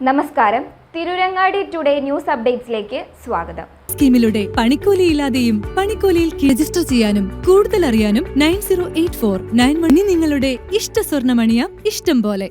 നമസ്കാരം, Tirurangadi today news അപ്ഡേറ്റ്സിലേക്ക് സ്വാഗതം. സ്കീമിലൂടെ പണിക്കൂലിയില്ലാതെയും പണിക്കൂലിയിൽ രജിസ്റ്റർ ചെയ്യാനും കൂടുതൽ അറിയാനും 908491 നിങ്ങളുടെ ഇഷ്ട സ്വർണ്ണമണിയാം ഇഷ്ടം പോലെ.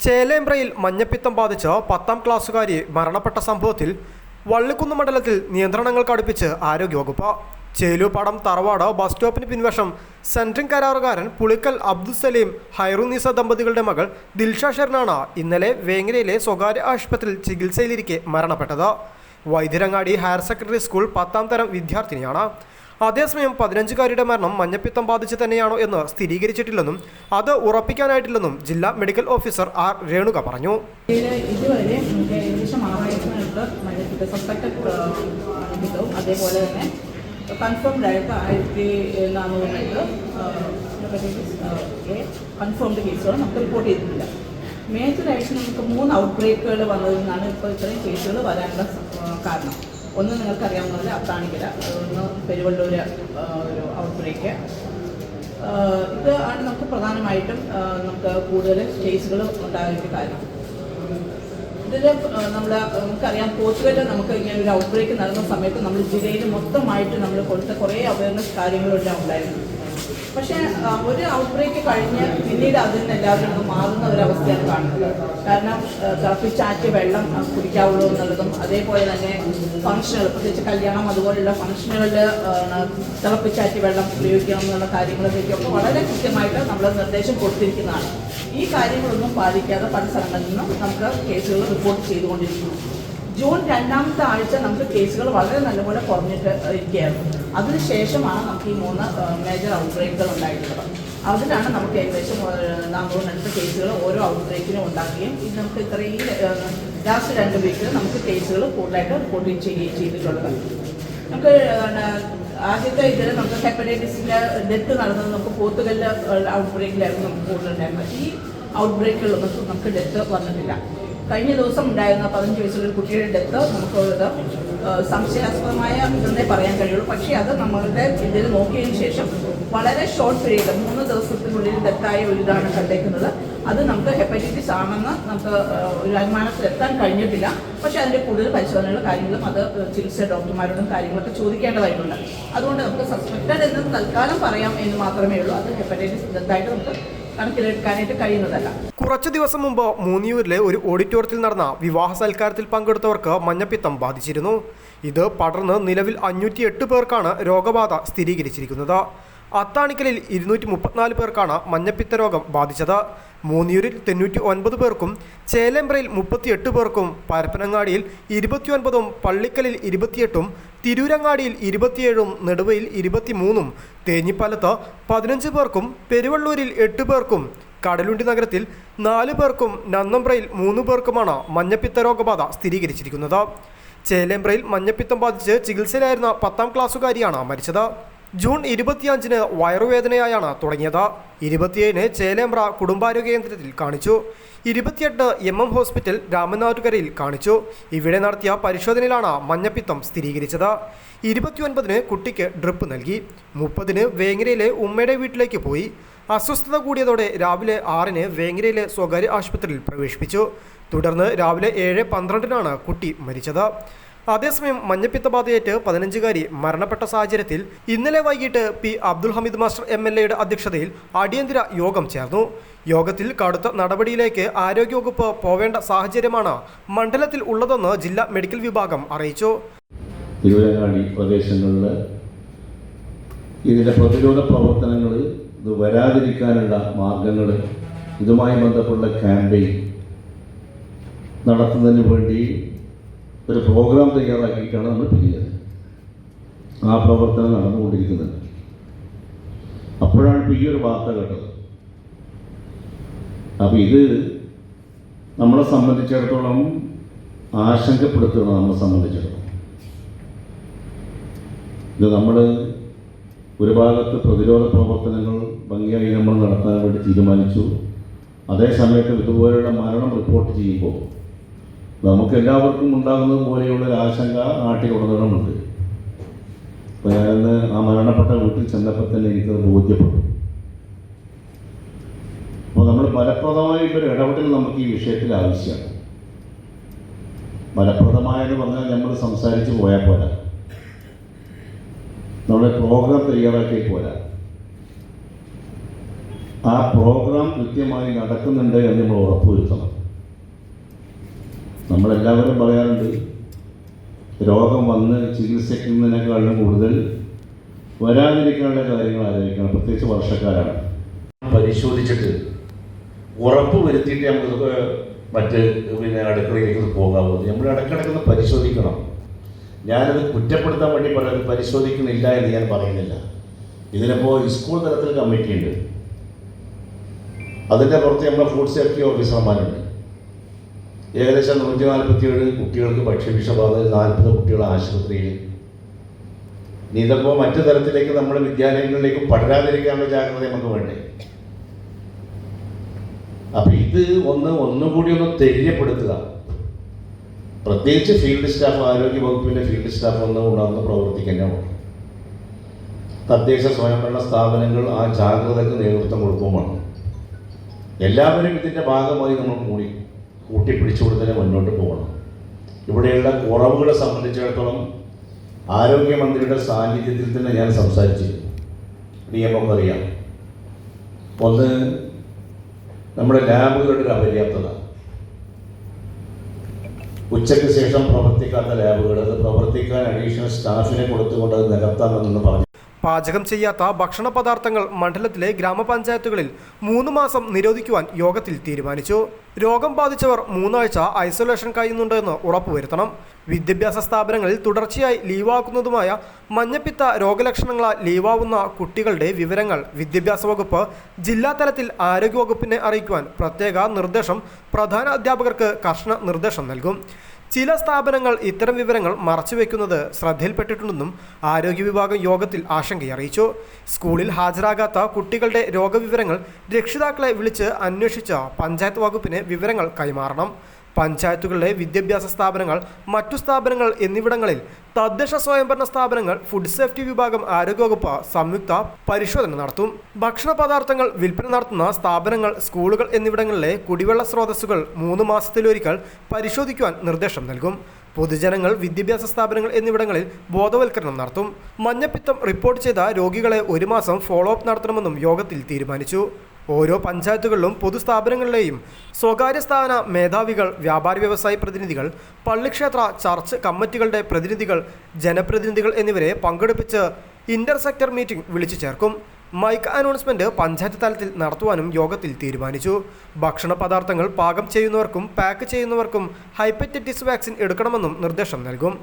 ചേലേമ്പ്രയിൽ മഞ്ഞപ്പിത്തം ബാധിച്ച 10ാം ക്ലാസ്സുകാരി മരണപ്പെട്ട സംഭവത്തിൽ വള്ളിക്കുന്ന് മണ്ഡലത്തിൽ നിയന്ത്രണങ്ങൾ കടുപ്പിച്ച് ആരോഗ്യവകുപ്പ്. ചേലൂപ്പാടം തറവാട് ബസ് സ്റ്റോപ്പിന് പിൻവശം സെൻട്രിംഗ് കരാറുകാരൻ പുളിക്കൽ അബ്ദുൽ സലീം ഹൈറുന്നീസ ദമ്പതികളുടെ മകൾ ദിൽഷ ഷെറിനാണ് ഇന്നലെ വേങ്ങരയിലെ സ്വകാര്യ ആശുപത്രിയിൽ ചികിത്സയിലിരിക്കെ മരണപ്പെട്ടത്. വൈദ്യരങ്ങാടി ഹയർ സെക്കൻഡറി സ്കൂൾ 10ാം തരം വിദ്യാർത്ഥിനിയാണ്. അതേസമയം 15-കാരിയുടെ മരണം മഞ്ഞപ്പിത്തം ബാധിച്ച് തന്നെയാണോ എന്ന് സ്ഥിരീകരിച്ചിട്ടില്ലെന്നും അത് ഉറപ്പിക്കാനായിട്ടില്ലെന്നും ജില്ലാ മെഡിക്കൽ ഓഫീസർ ആർ രേണുക പറഞ്ഞു. ഇതുവരെ ഏകദേശം 6000 മഞ്ഞപ്പിത്ത സസ്പെക്റ്റഡ് അതേപോലെ തന്നെ കൺഫേംഡ് ആയിട്ട് 1400 കൺഫേംഡ് കേസുകൾ നമുക്ക് റിപ്പോർട്ട് ചെയ്തിട്ടില്ല. മേജറായിട്ട് നമുക്ക് 3 ഔട്ട് ബ്രേക്കുകൾ വന്നതിൽ നിന്നാണ് ഇപ്പോൾ ഇത്രയും കേസുകൾ വരാനുള്ള കാരണം. ഒന്ന് നിങ്ങൾക്കറിയാവുന്ന പോലെ അത്താണിക്കര, ഒന്ന് പെരുവള്ളൂർ ഒരു ഔട്ട് ബ്രേക്ക്. ഇത് ആണ് നമുക്ക് പ്രധാനമായിട്ടും നമുക്ക് കൂടുതൽ കേസുകൾ ഉണ്ടാകാനുള്ള കാരണം. ഇതിൽ നമുക്കറിയാം, പോർച്ചുഗലിൽ നമുക്ക് ഇങ്ങനെ ഒരു ഔട്ട് ബ്രേക്ക് നടന്ന സമയത്ത് നമ്മൾ ജില്ലയിൽ മൊത്തമായിട്ട് നമ്മൾ കൊടുത്ത കുറേ അവയർനെസ് കാര്യങ്ങളെല്ലാം ഉണ്ടായിരുന്നു. പക്ഷേ ഒരു ഔട്ട് ബ്രേക്ക് കഴിഞ്ഞ് പിന്നീട് അതിൽ നിന്ന് എല്ലാവരും മാറുന്ന ഒരവസ്ഥയാണ് കാണുന്നത്. കാരണം തിളപ്പിച്ചാറ്റി വെള്ളം കുടിക്കാവുള്ളൂ എന്നുള്ളതും, അതേപോലെ തന്നെ ഫംഗ്ഷനുകൾ, പ്രത്യേകിച്ച് കല്യാണം അതുപോലെയുള്ള ഫംഗ്ഷനുകളിൽ തിളപ്പിച്ചാറ്റി വെള്ളം ഉപയോഗിക്കണം എന്നുള്ള കാര്യങ്ങളിലേക്കൊക്കെ വളരെ കൃത്യമായിട്ട് നമ്മൾ നിർദ്ദേശം കൊടുത്തിരിക്കുന്നതാണ്. ഈ കാര്യങ്ങളൊന്നും പാലിക്കാതെ പല സ്ഥലങ്ങളിൽ നിന്നും നമുക്ക് കേസുകൾ റിപ്പോർട്ട് ചെയ്തുകൊണ്ടിരിക്കുന്നു. ജൂൺ 2ാമത്തെ ആഴ്ച നമുക്ക് കേസുകൾ വളരെ നല്ലപോലെ കുറഞ്ഞിട്ട് ഇരിക്കുകയായിരുന്നു. അതിനുശേഷമാണ് നമുക്ക് ഈ 3 മേജർ ഔട്ട് ബ്രേക്കുകൾ ഉണ്ടായിട്ടുള്ളത്. അതിലാണ് നമുക്ക് ഏകദേശം 400 കേസുകൾ ഓരോ ഔട്ട് ബ്രേക്കിനും ഉണ്ടാക്കുകയും ഇത് നമുക്ക് ഇത്രയും ലാസ്റ്റ് 2 വീക്കിൽ നമുക്ക് കേസുകൾ കൂടുതലായിട്ട് റിപ്പോർട്ട് ചെയ്തിട്ടുള്ളത്. നമുക്ക് ആദ്യത്തെ ഇതിൽ നമുക്ക് ഹെപ്പറ്റൈറ്റിസിൻ്റെ ഡെത്ത് നടന്നത് നമുക്ക് പോർച്ചുഗലിൽ ഔട്ട് ബ്രേക്കിലായിരുന്നു നമുക്ക് കൂടുതലുണ്ടായിരുന്നത്. ഈ ഔട്ട് ബ്രേക്കുകളൊന്നും നമുക്ക് ഡെത്ത് വന്നിട്ടില്ല. കഴിഞ്ഞ ദിവസം ഉണ്ടായിരുന്ന 15 വയസ്സുള്ള കുട്ടിയുടെ ഡെത്ത് നമുക്കുള്ളത് സംശയാസ്പദമായ ഇതെന്നേ പറയാൻ കഴിയുള്ളൂ. പക്ഷേ അത് നമ്മളുടെ ഇതിൽ നോക്കിയതിന് ശേഷം വളരെ ഷോർട്ട് പീരീഡ് 3 ദിവസത്തിനുള്ളിൽ ഡെത്തായ ഒരു ഇതാണ് കണ്ടേക്കുന്നത്. അത് നമുക്ക് ഹെപ്പറ്റൈറ്റിസ് ആണെന്ന് നമുക്ക് ഒരു അനുമാനത്തിലെത്താൻ കഴിഞ്ഞിട്ടില്ല. പക്ഷേ അതിൻ്റെ കൂടുതൽ പരിശോധനകളും കാര്യങ്ങളും അത് ചികിത്സ ഡോക്ടർമാരോടും കാര്യങ്ങളൊക്കെ ചോദിക്കേണ്ടതായിട്ടുണ്ട്. അതുകൊണ്ട് നമുക്ക് സസ്പെക്റ്റഡ് എന്ന് തൽക്കാലം പറയാം എന്ന് മാത്രമേ ഉള്ളൂ. അത് ഹെപ്പറ്റൈറ്റിസ് ഡെത്തായിട്ട് നമുക്ക് കണക്കിലെടുക്കാനായിട്ട് കഴിയുന്നതല്ല. കുറച്ചു ദിവസം മുമ്പ് മൂന്നിയൂരിലെ ഒരു ഓഡിറ്റോറിയത്തിൽ നടന്ന വിവാഹ സൽക്കാരത്തിൽ പങ്കെടുത്തവർക്ക് മഞ്ഞപ്പിത്തം ബാധിച്ചിരുന്നു. ഇത് പടർന്ന് നിലവിൽ 508 പേർക്കാണ് രോഗബാധ സ്ഥിരീകരിച്ചിരിക്കുന്നത്. അത്താണിക്കലിൽ 234 പേർക്കാണ് മഞ്ഞപ്പിത്ത രോഗം ബാധിച്ചത്. മൂന്നിയൂരിൽ 99 പേർക്കും, ചേലേമ്പ്രയിൽ 38 പേർക്കും, പരപ്പനങ്ങാടിയിൽ 29ഉം, പള്ളിക്കലിൽ 28ഉം, തിരൂരങ്ങാടിയിൽ 27ഉം, നെടുവയിൽ 23ഉം, തേഞ്ഞിപ്പാലത്ത് 15 പേർക്കും, പെരുവള്ളൂരിൽ 8 പേർക്കും, കടലുണ്ടി നഗരത്തിൽ 4 പേർക്കും, നന്നമ്പ്രയിൽ 3 പേർക്കുമാണ് മഞ്ഞപ്പിത്ത രോഗബാധ സ്ഥിരീകരിച്ചിരിക്കുന്നത്. ചേലേമ്പ്രയിൽ മഞ്ഞപ്പിത്തം ബാധിച്ച് ചികിത്സയിലായിരുന്ന 10ാം ക്ലാസ്സുകാരിയാണ് മരിച്ചത്. ജൂൺ 25-ന് വയറുവേദനയായാണ് തുടങ്ങിയത്. 27-ന് ചേലേമ്പ്ര കുടുംബാരോഗ്യ കേന്ദ്രത്തിൽ കാണിച്ചു. 28 MM ഹോസ്പിറ്റൽ രാമനാട്ടുകരയിൽ കാണിച്ചു. ഇവിടെ നടത്തിയ പരിശോധനയിലാണ് മഞ്ഞപ്പിത്തം സ്ഥിരീകരിച്ചത്. 29-ന് കുട്ടിക്ക് ഡ്രിപ്പ് നൽകി. 30-ന് വേങ്ങരയിലെ ഉമ്മയുടെ വീട്ടിലേക്ക് പോയി. അസ്വസ്ഥത കൂടിയതോടെ രാവിലെ 6-ന് വേങ്ങരയിലെ സ്വകാര്യ ആശുപത്രിയിൽ പ്രവേശിപ്പിച്ചു. തുടർന്ന് രാവിലെ 7:12-നാണ് കുട്ടി മരിച്ചത്. അതേസമയം മഞ്ഞപ്പിത്ത ബാധയേറ്റ് 15-കാരി മരണപ്പെട്ട സാഹചര്യത്തിൽ ഇന്നലെ വൈകിട്ട് പി അബ്ദുൽ ഹമീദ് മാസ്റ്റർ MLA-യുടെ അധ്യക്ഷതയിൽ അടിയന്തര യോഗം ചേർന്നു. യോഗത്തിൽ കടുത്ത നടപടിയിലേക്ക് ആരോഗ്യവകുപ്പ് പോവേണ്ട സാഹചര്യമാണ് മണ്ഡലത്തിൽ ഉള്ളതെന്ന് ജില്ലാ മെഡിക്കൽ വിഭാഗം അറിയിച്ചു. തിരൂരങ്ങാടി പ്രദേശങ്ങളിൽ ഇതിൻ്റെ പ്രതിരോധ പ്രവർത്തനങ്ങൾ, ഇത് വരാതിരിക്കാനുള്ള മാർഗങ്ങൾ, ഇതുമായി ബന്ധപ്പെട്ട ക്യാമ്പയിൻ നടത്തുന്നതിന് വേണ്ടി ഒരു പ്രോഗ്രാം തയ്യാറാക്കിയിട്ടാണ് നമ്മൾ പിരിഞ്ഞത്. ആ പ്രവർത്തനം നടന്നുകൊണ്ടിരിക്കുന്നത്. അപ്പോഴാണ് ഈ ഒരു വാർത്ത കേട്ടത്. അപ്പോൾ ഇത് നമ്മളെ സംബന്ധിച്ചിടത്തോളം ആശങ്കപ്പെടുത്തുന്നത്. നമ്മളെ സംബന്ധിച്ചിടത്തോളം ഇത് നമ്മൾ ഒരു ഭാഗത്ത് പ്രതിരോധ പ്രവർത്തനങ്ങൾ ഭംഗിയായി നമ്മൾ നടത്താൻ വേണ്ടി തീരുമാനിച്ചു. അതേസമയത്ത് ഇതുപോലെയുള്ള മരണം റിപ്പോർട്ട് ചെയ്യുമ്പോൾ നമുക്കെല്ലാവർക്കും ഉണ്ടാകുന്നത് പോലെയുള്ള ഒരു ആശങ്ക നാട്ടിലുടനീളമുണ്ട്. അപ്പോൾ ഞാനിന്ന് ആ മരണപ്പെട്ട വീട്ടിൽ ചെന്നപ്പോൾ തന്നെ എനിക്കത് ബോധ്യപ്പെട്ടു. അപ്പോൾ നമ്മൾ ഫലപ്രദമായിട്ടൊരു ഇടപെടൽ നമുക്ക് ഈ വിഷയത്തിൽ ആവശ്യമാണ്. ഫലപ്രദമായെന്ന് പറഞ്ഞാൽ നമ്മൾ സംസാരിച്ച് പോയാൽ പോരാ, നമ്മുടെ പ്രോഗ്രാം തയ്യാറാക്കി പോരാ. ആ പ്രോഗ്രാം കൃത്യമായി നടക്കുന്നുണ്ട് എന്ന് നമ്മൾ ഉറപ്പുവരുത്തണം. നമ്മളെല്ലാവരും പറയാറുണ്ട്, രോഗം വന്ന് ചികിത്സിക്കുന്നതിനേക്കാളും കൂടുതൽ വരാതിരിക്കാനുള്ള കാര്യങ്ങൾ ആലോചിക്കണം, പ്രത്യേകിച്ച് വർഷക്കാരാണ്. പരിശോധിച്ചിട്ട് ഉറപ്പ് വരുത്തിയിട്ട് നമുക്ക് മറ്റ് അടുക്കളയിലേക്ക് പോകാവൂ. നമ്മൾ ഇടയ്ക്കിടയ്ക്കൊന്ന് പരിശോധിക്കണം. ഞാനത് കുറ്റപ്പെടുത്താൻ വേണ്ടി പറയുന്നത് പരിശോധിക്കുന്നില്ല എന്ന് ഞാൻ പറയുന്നില്ല. ഇതിനിപ്പോൾ സ്കൂൾ തലത്തിൽ കമ്മിറ്റി ഉണ്ട്, അതിൻ്റെ പുറത്ത് നമ്മുടെ ഫുഡ് സേഫ്റ്റി ഓഫീസർമാരുണ്ട്. ഏകദേശം 147 കുട്ടികൾക്ക് ഭക്ഷ്യവിഷബാധ, 40 കുട്ടികൾ ആശുപത്രിയിൽ. ഇതപ്പോൾ മറ്റു തരത്തിലേക്ക് നമ്മുടെ വിദ്യാലയങ്ങളിലേക്ക് പടരാതിരിക്കാനുള്ള ജാഗ്രത നമുക്ക് വേണ്ടേ? അപ്പം ഇത് ഒന്നുകൂടി ഒന്ന് തെര്യപ്പെടുത്തുക. പ്രത്യേകിച്ച് ഫീൽഡ് സ്റ്റാഫ്, ആരോഗ്യ വകുപ്പിൻ്റെ ഫീൽഡ് സ്റ്റാഫ് ഉണർന്ന് പ്രവർത്തിക്കാൻ തദ്ദേശ സ്വയംഭരണ സ്ഥാപനങ്ങൾ ആ ജാഗ്രതയ്ക്ക് നേതൃത്വം കൊടുക്കുമ്പോൾ എല്ലാവരും ഇതിൻ്റെ ഭാഗമായി നമ്മൾ കൂട്ടിപ്പിടിച്ചു കൊടുത്തതിനെ മുന്നോട്ട് പോകണം. ഇവിടെയുള്ള കുറവുകളെ സംബന്ധിച്ചിടത്തോളം ആരോഗ്യമന്ത്രിയുടെ സാന്നിധ്യത്തിൽ തന്നെ ഞാൻ സംസാരിച്ചിരുന്നു. നമുക്കറിയാം, ഒന്ന് നമ്മുടെ ലാബുകളുടെ ഒരു അപര്യാപ്തത, ഉച്ചയ്ക്ക് ശേഷം പ്രവർത്തിക്കാത്ത ലാബുകൾ, അത് പ്രവർത്തിക്കാൻ അഡീഷണൽ സ്റ്റാഫിനെ കൊടുത്തുകൊണ്ട് അത് നികത്താമെന്ന് പറഞ്ഞു. പാചകം ചെയ്യാത്ത ഭക്ഷണ പദാർത്ഥങ്ങൾ മണ്ഡലത്തിലെ ഗ്രാമപഞ്ചായത്തുകളിൽ 3 മാസം നിരോധിക്കുവാൻ യോഗത്തിൽ തീരുമാനിച്ചു. രോഗം ബാധിച്ചവർ 3 ആഴ്ച ഐസൊലേഷൻ കഴിയുന്നുണ്ടെന്ന് ഉറപ്പുവരുത്തണം. വിദ്യാഭ്യാസ സ്ഥാപനങ്ങളിൽ തുടർച്ചയായി ലീവാക്കുന്നതുമായ മഞ്ഞപ്പിത്ത രോഗലക്ഷണങ്ങളാൽ ലീവാവുന്ന കുട്ടികളുടെ വിവരങ്ങൾ വിദ്യാഭ്യാസ വകുപ്പ് ജില്ലാ തലത്തിൽ ആരോഗ്യവകുപ്പിനെ അറിയിക്കുവാൻ പ്രത്യേക നിർദ്ദേശം പ്രധാന അധ്യാപകർക്ക് കർശന നിർദ്ദേശം നൽകും. ചില സ്ഥാപനങ്ങൾ ഇത്തരം വിവരങ്ങൾ മറച്ചുവെക്കുന്നത് ശ്രദ്ധയിൽപ്പെട്ടിട്ടുണ്ടെന്നും ആരോഗ്യ വിഭാഗം യോഗത്തിൽ ആശങ്കയറിയിച്ചു. സ്കൂളിൽ ഹാജരാകാത്ത കുട്ടികളുടെ രോഗവിവരങ്ങൾ രക്ഷിതാക്കളെ വിളിച്ച് അന്വേഷിച്ച് പഞ്ചായത്ത് വകുപ്പിന് വിവരങ്ങൾ കൈമാറണം. പഞ്ചായത്തുകളിലെ വിദ്യാഭ്യാസ സ്ഥാപനങ്ങൾ, മറ്റു സ്ഥാപനങ്ങൾ എന്നിവിടങ്ങളിൽ തദ്ദേശ സ്വയംഭരണ സ്ഥാപനങ്ങൾ, ഫുഡ് സേഫ്റ്റി വിഭാഗം, ആരോഗ്യവകുപ്പ് സംയുക്ത പരിശോധന നടത്തും. ഭക്ഷണ പദാർത്ഥങ്ങൾ വിൽപ്പന നടത്തുന്ന സ്ഥാപനങ്ങൾ, സ്കൂളുകൾ എന്നിവിടങ്ങളിലെ കുടിവെള്ള സ്രോതസ്സുകൾ 3 മാസത്തിലൊരിക്കൽ പരിശോധിക്കുവാൻ നിർദ്ദേശം നൽകും. പൊതുജനങ്ങൾ, വിദ്യാഭ്യാസ സ്ഥാപനങ്ങൾ എന്നിവിടങ്ങളിൽ ബോധവൽക്കരണം നടത്തും. മഞ്ഞപ്പിത്തം റിപ്പോർട്ട് ചെയ്ത രോഗികളെ 1 മാസം ഫോളോ അപ്പ് നടത്തണമെന്നും യോഗത്തിൽ തീരുമാനിച്ചു. ഓരോ പഞ്ചായത്തുകളിലും പൊതുസ്ഥാപനങ്ങളിലെയും സ്വകാര്യ സ്ഥാപന മേധാവികൾ, വ്യാപാരി വ്യവസായി പ്രതിനിധികൾ, പള്ളിക്ഷേത്ര ചർച്ച് കമ്മിറ്റികളുടെ പ്രതിനിധികൾ, ജനപ്രതിനിധികൾ എന്നിവരെ പങ്കെടുപ്പിച്ച് ഇന്റർ സെക്ടർ മീറ്റിംഗ് വിളിച്ചു ചേർക്കും. മൈക്ക് അനൗൺസ്മെന്റ് പഞ്ചായത്ത് തലത്തിൽ നടത്തുവാനും യോഗത്തിൽ തീരുമാനിച്ചു. ഭക്ഷണ പദാർത്ഥങ്ങൾ പാകം ചെയ്യുന്നവർക്കും പാക്ക് ചെയ്യുന്നവർക്കും ഹെപ്പറ്റൈറ്റിസ് വാക്സിൻ എടുക്കണമെന്നും നിർദ്ദേശം നൽകും.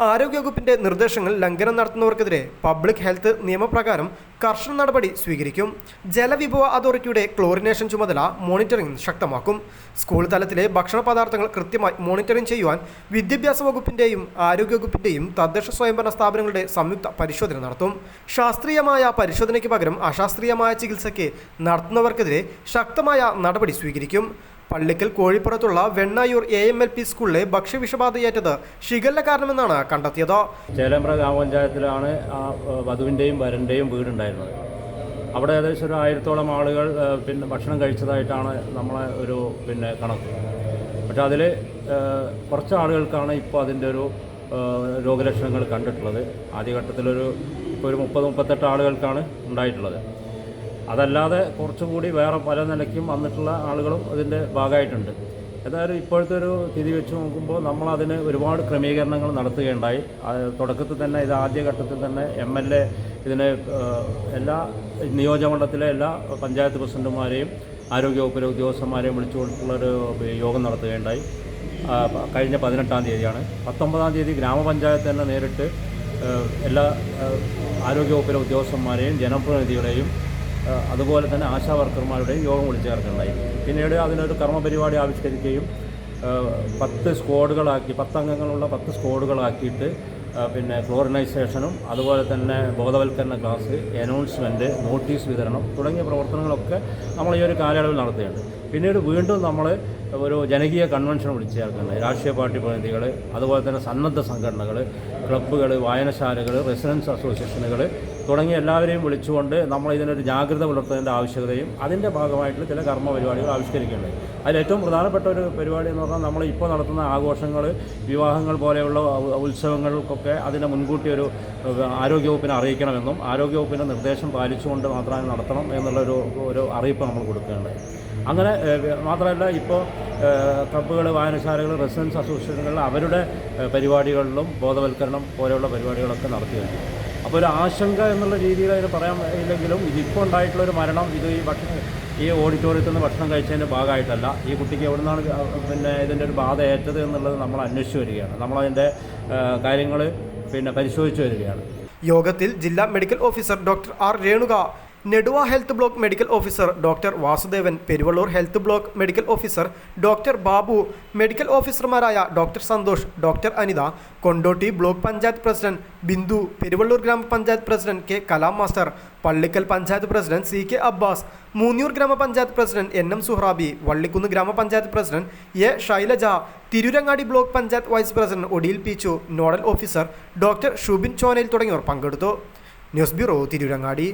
ആരോഗ്യവകുപ്പിന്റെ നിർദ്ദേശങ്ങൾ ലംഘനം നടത്തുന്നവർക്കെതിരെ പബ്ലിക് ഹെൽത്ത് നിയമപ്രകാരം കർശന നടപടി സ്വീകരിക്കും. ജലവിഭവ അതോറിറ്റിയുടെ ക്ലോറിനേഷൻ ചുമതല മോണിറ്ററിംഗ് ശക്തമാക്കും. സ്കൂൾ തലത്തിലെ ഭക്ഷണ പദാർത്ഥങ്ങൾ കൃത്യമായി മോണിറ്ററിംഗ് ചെയ്യുവാൻ വിദ്യാഭ്യാസ വകുപ്പിന്റെയും ആരോഗ്യവകുപ്പിന്റെയും തദ്ദേശ സ്വയംഭരണ സ്ഥാപനങ്ങളുടെ സംയുക്ത പരിശോധന നടത്തും. ശാസ്ത്രീയമായ പരിശോധനയ്ക്ക് പകരം അശാസ്ത്രീയമായ ചികിത്സയ്ക്ക് നടത്തുന്നവർക്കെതിരെ ശക്തമായ നടപടി സ്വീകരിക്കും. പള്ളിക്കൽ കോഴിപ്പുറത്തുള്ള വെണ്ണായൂർ AMLP സ്കൂളിലെ ഭക്ഷ്യവിഷബാധയേറ്റത് ഷിഗല്ല കാരണമെന്നാണ് കണ്ടെത്തിയത്. ചേലേമ്പ്ര ഗ്രാമപഞ്ചായത്തിലാണ് ആ വധുവിൻ്റെയും വരൻ്റെയും വീടുണ്ടായിരുന്നത്. അവിടെ ഏകദേശം ഒരു 1000-ഓളം ആളുകൾ ഭക്ഷണം കഴിച്ചതായിട്ടാണ് നമ്മളെ ഒരു കണക്ക്. പക്ഷേ അതിൽ കുറച്ച് ആളുകൾക്കാണ് ഇപ്പോൾ അതിൻ്റെ ഒരു രോഗലക്ഷണങ്ങൾ കണ്ടിട്ടുള്ളത്. ആദ്യഘട്ടത്തിലൊരു ഇപ്പോൾ ഒരു 30-38 ആളുകൾക്കാണ് ഉണ്ടായിട്ടുള്ളത്. അതല്ലാതെ കുറച്ചുകൂടി വേറെ പല നിലയ്ക്കും വന്നിട്ടുള്ള ആളുകളും ഇതിൻ്റെ ഭാഗമായിട്ടുണ്ട്. ഏതായാലും ഇപ്പോഴത്തെ ഒരു സ്ഥിതി വെച്ച് നോക്കുമ്പോൾ നമ്മളതിന് ഒരുപാട് ക്രമീകരണങ്ങൾ നടത്തുകയുണ്ടായി. തുടക്കത്തിൽ തന്നെ ഇത് ആദ്യഘട്ടത്തിൽ തന്നെ MLA ഇതിന് എല്ലാ നിയോജകമണ്ഡലത്തിലെ എല്ലാ പഞ്ചായത്ത് പ്രസിഡന്റുമാരെയും ആരോഗ്യവകുപ്പിലെ ഉദ്യോഗസ്ഥന്മാരെയും വിളിച്ചുകൊണ്ടുള്ളൊരു യോഗം നടത്തുകയുണ്ടായി. കഴിഞ്ഞ 18-ാം തീയതിയാണ്. 19-ാം തീയതി ഗ്രാമപഞ്ചായത്ത് തന്നെ നേരിട്ട് എല്ലാ ആരോഗ്യവകുപ്പിലെ ഉദ്യോഗസ്ഥന്മാരെയും ജനപ്രതിനിധികളെയും അതുപോലെ തന്നെ ആശാ വർക്കർമാരുടെയും യോഗം വിളിച്ചു ചേർക്കുന്നുണ്ടായി. പിന്നീട് അതിനൊരു കർമ്മപരിപാടി ആവിഷ്കരിക്കുകയും 10 സ്ക്വാഡുകളാക്കി 10 അംഗങ്ങളുള്ള 10 സ്ക്വാഡുകളാക്കിയിട്ട് ക്ലോറിനൈസേഷനും അതുപോലെ തന്നെ ബോധവൽക്കരണ ക്ലാസ്, അനൗൺസ്മെൻറ്റ്, നോട്ടീസ് വിതരണം തുടങ്ങിയ പ്രവർത്തനങ്ങളൊക്കെ നമ്മൾ ഈ ഒരു കാലയളവിൽ നടത്തുകയുണ്ട്. പിന്നീട് വീണ്ടും നമ്മൾ ഒരു ജനകീയ കൺവെൻഷൻ വിളിച്ചു ചേർക്കുന്നത്. രാഷ്ട്രീയ പാർട്ടി പ്രതിനിധികൾ, അതുപോലെ തന്നെ സന്നദ്ധ സംഘടനകൾ, ക്ലബ്ബുകൾ, വായനശാലകൾ, റെസിഡൻസ് അസോസിയേഷനുകൾ തുടങ്ങിയ എല്ലാവരെയും വിളിച്ചുകൊണ്ട് നമ്മൾ ഇതിനൊരു ജാഗ്രത പുലർത്തുന്നതിൻ്റെ ആവശ്യകതയും അതിൻ്റെ ഭാഗമായിട്ടുള്ള ചില കർമ്മ പരിപാടികൾ ആവിഷ്കരിക്കേണ്ടത്. അതിൽ ഏറ്റവും പ്രധാനപ്പെട്ട ഒരു പരിപാടി എന്ന് പറഞ്ഞാൽ നമ്മൾ ഇപ്പോൾ നടത്തുന്ന ആഘോഷങ്ങൾ, വിവാഹങ്ങൾ പോലെയുള്ള ഉത്സവങ്ങൾക്കൊക്കെ അതിനെ മുൻകൂട്ടി ഒരു ആരോഗ്യവകുപ്പിനെ അറിയിക്കണമെന്നും ആരോഗ്യവകുപ്പിൻ്റെ നിർദ്ദേശം പാലിച്ചുകൊണ്ട് മാത്രമേ നടത്തണം ഒരു അറിയിപ്പ് നമ്മൾ കൊടുക്കേണ്ടത്. അങ്ങനെ മാത്രമല്ല, ഇപ്പോൾ ക്ലബ്ബുകൾ, വായനശാലകൾ, റെസിഡൻസ് അസോസിയേഷനുകൾ അവരുടെ പരിപാടികളിലും ബോധവൽക്കരണം പോലെയുള്ള പരിപാടികളൊക്കെ നടത്തിയിട്ടുണ്ട്. അപ്പോൾ ഒരു ആശങ്ക എന്നുള്ള രീതിയിൽ അതിന് പറയാൻ ഇല്ലെങ്കിലും ഇതിപ്പോൾ ഉണ്ടായിട്ടുള്ളൊരു മരണം ഇത് ഈ ഓഡിറ്റോറിയത്തിൽ നിന്ന് ഭക്ഷണം കഴിച്ചതിൻ്റെ ഭാഗമായിട്ടല്ല. ഈ കുട്ടിക്ക് എവിടെ നിന്നാണ് ഇതിൻ്റെ ഒരു ബാധ ഏറ്റത് എന്നുള്ളത് നമ്മൾ അന്വേഷിച്ച് വരികയാണ്. നമ്മളതിൻ്റെ കാര്യങ്ങൾ പരിശോധിച്ച് വരികയാണ്. യോഗത്തിൽ ജില്ലാ medical officer doctor R Renuka, Neduva health block medical officer doctor Vasudevan, Peruvallur health block medical officer doctor Babu, medical ഓഫീസർമാരായ doctor Santhosh, doctor Anitha, Kondotty block panchayat president Bindu, Peruvallur ഗ്രാമപഞ്ചായത്ത് president K Kalam master, Pallikkal panchayat president C K Abbas, Moonniyur ഗ്രാമപഞ്ചായത്ത് president N M Suhrabi, Vallikkunnu ഗ്രാമപഞ്ചായത്ത് president A Shailaja, Tirurangadi block panchayat vice president Odiyil Peechu, nodal officer doctor Shubin Chonayil തുടങ്ങിയവർ പങ്കെടുത്തു. News bureau, Tirurangadi.